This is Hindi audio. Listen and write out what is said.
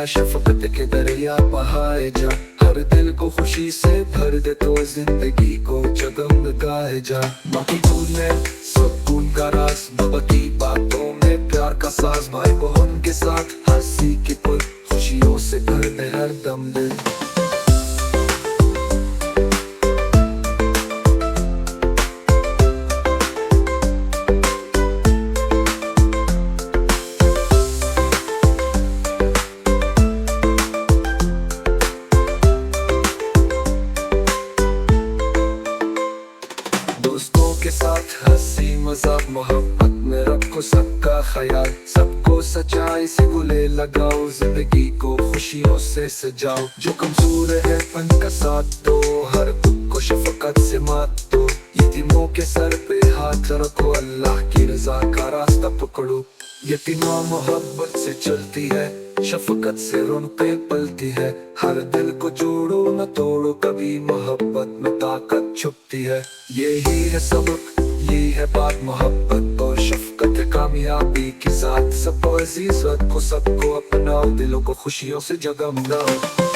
शफकत के दरिया बहाए जा, हर दिल को खुशी से भर दे तो जिंदगी को जगमगाए जा। माँ की दूध में सुकून का राज, बाबा की बातों में प्यार का साज, भाई बहन के साथ हंसी की पुल, खुशियों से भर दे हर दम दिल। दोस्तों के साथ हंसी मजाक मोहब्बत में रखो सबका ख्याल, सबको सच्चाई से गले लगाओ, जिंदगी को खुशियों से सजाओ। जो कमजोर है पन का साथ दो, हर दुख को शफकत से मात दो। यतीमों के सर पे हाथ रखो, अल्लाह की रजा का रास्ता पकड़ो। यतीमा मोहब्बत से चलती है, शफकत से रौनकें पलती है। हर दिल को जोड़ो न तोड़ो, कभी मोहब्बत में ताकत छुपती है। यही है सबक, यही है बात, मोहब्बत और शफकत कामयाबी के साथ। सबको अजीज रखो, सबको अपनाओ, दिलों को खुशियों से जगमगाओ।